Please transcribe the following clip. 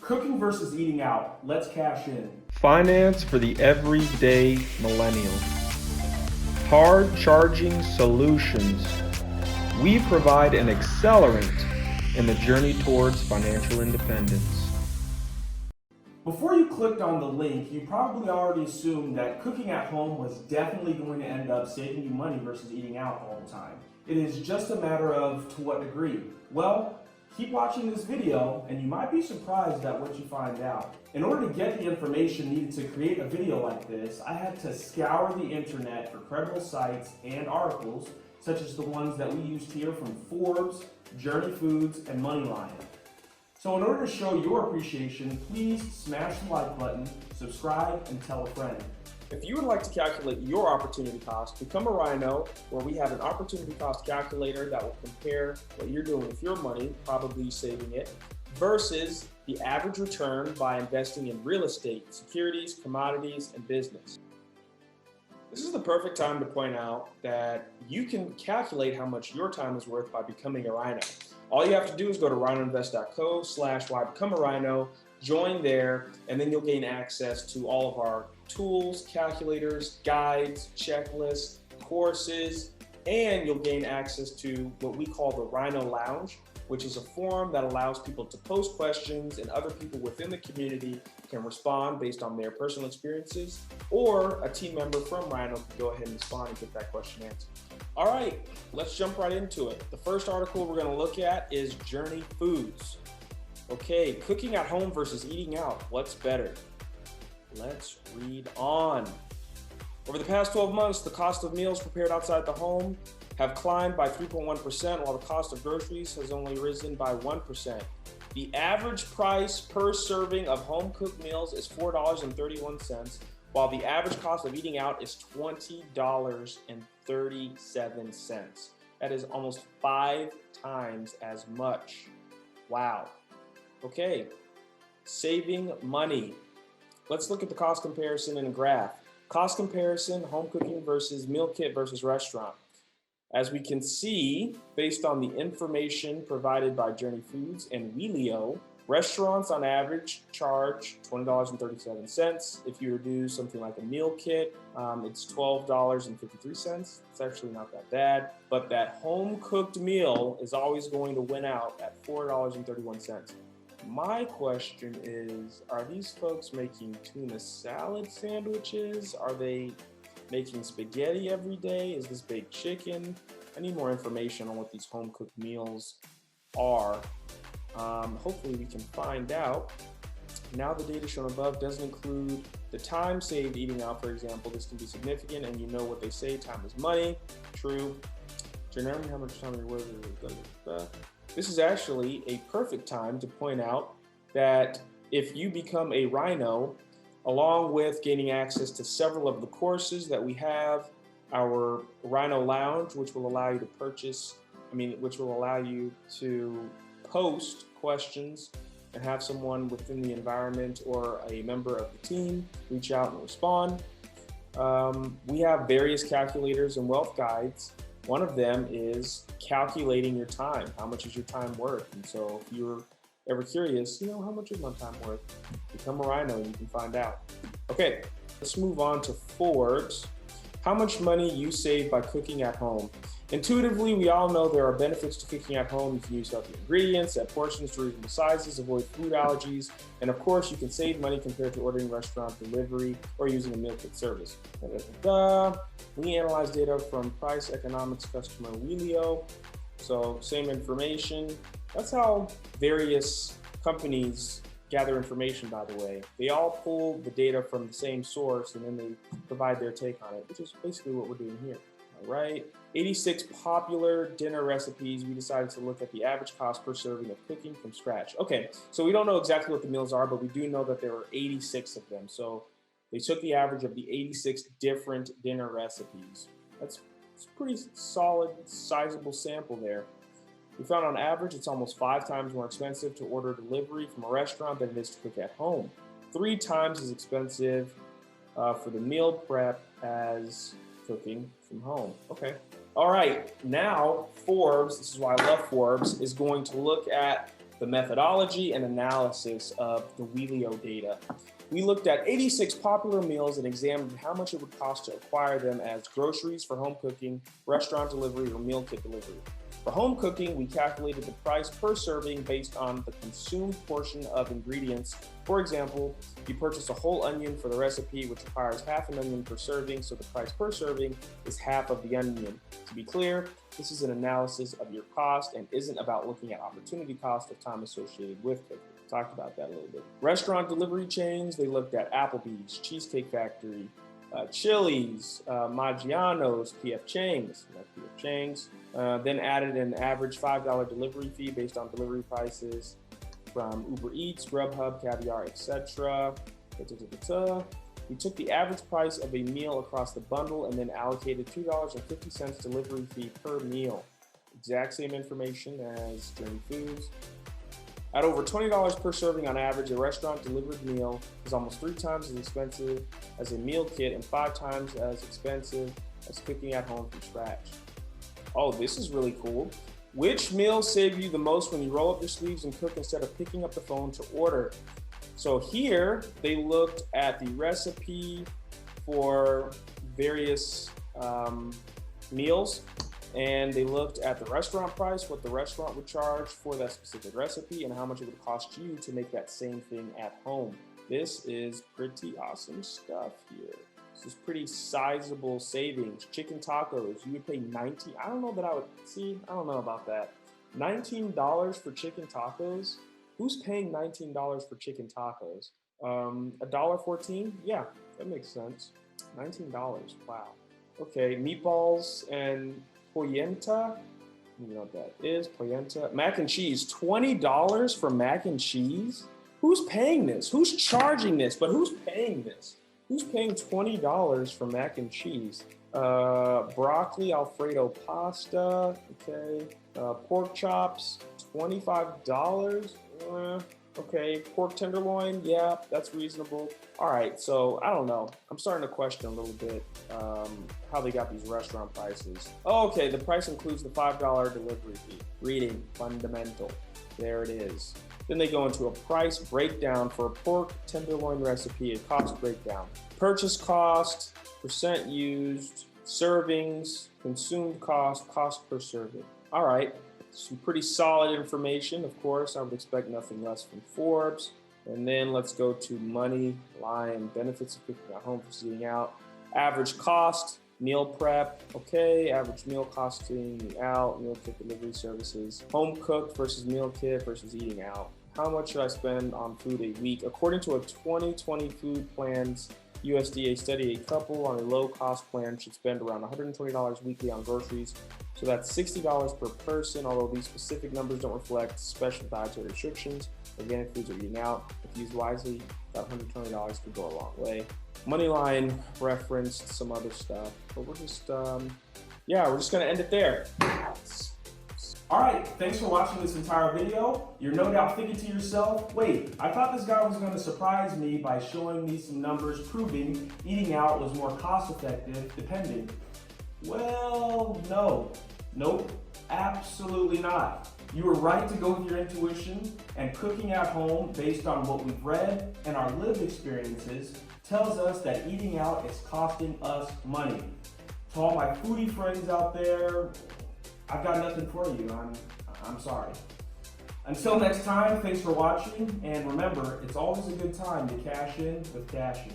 Cooking versus eating out. Let's cash in. Finance for the everyday millennial. Hard charging solutions. We provide an accelerant in the journey towards financial independence. Before you clicked on the link, you probably already assumed that cooking at home was definitely going to end up saving you money versus eating out all the time. It is just a matter of to what degree. Well, keep watching this video and you might be surprised at what you find out. In order to get the information needed to create a video like this, I had to scour the internet for credible sites and articles, such as the ones that we used here from Forbes, Journey Foods, and Moneyline. So in order to show your appreciation, please smash the like button, subscribe, and tell a friend. If you would like to calculate your opportunity cost, become a RINO, where we have an opportunity cost calculator that will compare what you're doing with your money, probably saving it, versus the average return by investing in real estate, securities, commodities, and business. This is the perfect time to point out that you can calculate how much your time is worth by becoming a RINO. All you have to do is go to rinoinvest.co/why-become-a-RINO, join there, and then you'll gain access to all of our tools, calculators, guides, checklists, courses, and you'll gain access to what we call the RINO Lounge, which is a forum that allows people to post questions and other people within the community can respond based on their personal experiences, or a team member from RINO can go ahead and respond and get that question answered. All right, let's jump right into it. The first article we're gonna look at is Journey Foods. Okay, cooking at home versus eating out, what's better? Let's read on. Over the past 12 months, the cost of meals prepared outside the home have climbed by 3.1%, while the cost of groceries has only risen by 1%. The average price per serving of home-cooked meals is $4.31, while the average cost of eating out is $20.37. That is almost 5 times as much. Wow. Okay, saving money. Let's look at the cost comparison in a graph. Cost comparison, home cooking versus meal kit versus restaurant. As we can see, based on the information provided by Journey Foods and Wheelio, restaurants on average charge $20.37. If you were to do something like a meal kit, it's $12.53. It's actually not that bad, but that home cooked meal is always going to win out at $4.31. My question is, are these folks making tuna salad sandwiches? Are they making spaghetti every day? Is this baked chicken? I need more information on what these home cooked meals are. Hopefully we can find out. Now the data shown above doesn't include the time saved eating out, for example. This can be significant, and you know what they say, time is money. True. Generally, how much time you're worth. This is actually a perfect time to point out that if you become a RINO, along with gaining access to several of the courses that we have, our RINO Lounge, which will allow you to which will allow you to post questions and have someone within the environment or a member of the team reach out and respond. We have various calculators and wealth guides. One of them is calculating your time. How much is your time worth? And so if you're ever curious, how much is my time worth? Become a RINO and you can find out. Okay, let's move on to Forbes. How much money you save by cooking at home. Intuitively, we all know there are benefits to cooking at home. You can use healthy ingredients, set portions to reasonable sizes, avoid food allergies, and of course, you can save money compared to ordering restaurant delivery or using a meal kit service. We analyze data from Price Economics customer Wheelio. So same information. That's how various companies gather information, by the way. They all pull the data from the same source and then they provide their take on it, which is basically what we're doing here. All right, 86 popular dinner recipes. We decided to look at the average cost per serving of cooking from scratch. Okay, so we don't know exactly what the meals are, but we do know that there were 86 of them. So they took the average of the 86 different dinner recipes. It's a pretty solid, sizable sample there. We found on average, it's almost 5 times more expensive to order delivery from a restaurant than it is to cook at home. 3 times as expensive for the meal prep as cooking from home. Okay. All right. Now, Forbes, this is why I love Forbes, is going to look at the methodology and analysis of the Wheelio data. We looked at 86 popular meals and examined how much it would cost to acquire them as groceries for home cooking, restaurant delivery, or meal kit delivery. For home cooking, we calculated the price per serving based on the consumed portion of ingredients. For example, you purchase a whole onion for the recipe, which requires half an onion per serving, so the price per serving is half of the onion. To be clear, this is an analysis of your cost and isn't about looking at opportunity cost of time associated with cooking. We talked about that a little bit. Restaurant delivery chains, they looked at Applebee's, Cheesecake Factory, Chili's, Maggiano's, P.F. Chang's, then added an average $5 delivery fee based on delivery prices from Uber Eats, Grubhub, Caviar, etc. We took the average price of a meal across the bundle and then allocated $2.50 delivery fee per meal. Exact same information as Journey Foods. At over $20 per serving on average, a restaurant delivered meal is almost 3 times as expensive as a meal kit and 5 times as expensive as cooking at home from scratch. Oh, this is really cool. Which meals save you the most when you roll up your sleeves and cook instead of picking up the phone to order? So here they looked at the recipe for various meals, and they looked at the restaurant price, what the restaurant would charge for that specific recipe, and how much it would cost you to make that same thing at home. This is pretty awesome stuff here. This is pretty sizable savings. Chicken tacos, you would pay $19. I don't know that I would, see, I don't know about that. $19 for chicken tacos? Who's paying $19 for chicken tacos? $1.14? Yeah, that makes sense. $19, wow. Okay, meatballs and polenta, you know what that is, polenta. Mac and cheese, $20 for mac and cheese? Who's paying this? Who's charging this? But who's paying this? Who's paying $20 for mac and cheese? Broccoli Alfredo pasta, okay. Pork chops, $25. Okay, pork tenderloin, yeah, that's reasonable. All right, so I don't know. I'm starting to question a little bit how they got these restaurant prices. Okay, the price includes the $5 delivery fee. Reading, fundamental. There it is. Then they go into a price breakdown for a pork tenderloin recipe, a cost breakdown. Purchase cost, percent used, servings, consumed cost, cost per serving. All right. Some pretty solid information. Of course, I would expect nothing less from Forbes. And then let's go to money line, benefits of cooking at home versus eating out. Average cost, meal prep, okay. Average meal costing out, meal kit delivery services. Home cooked versus meal kit versus eating out. How much should I spend on food a week? According to a 2020 food plans USDA study, a couple on a low-cost plan should spend around $120 weekly on groceries. So that's $60 per person, although these specific numbers don't reflect special dietary restrictions. Organic foods are eaten out. If used wisely, that $120 could go a long way. Moneyline referenced some other stuff, but we're just going to end it there. All right, thanks for watching this entire video. You're no doubt thinking to yourself, wait, I thought this guy was going to surprise me by showing me some numbers proving eating out was more cost-effective depending. Well, nope, absolutely not. You were right to go with your intuition, and cooking at home based on what we've read and our lived experiences tells us that eating out is costing us money. To all my foodie friends out there, I've got nothing for you. I'm sorry. Until next time, thanks for watching, and remember, it's always a good time to cash in with Cassian.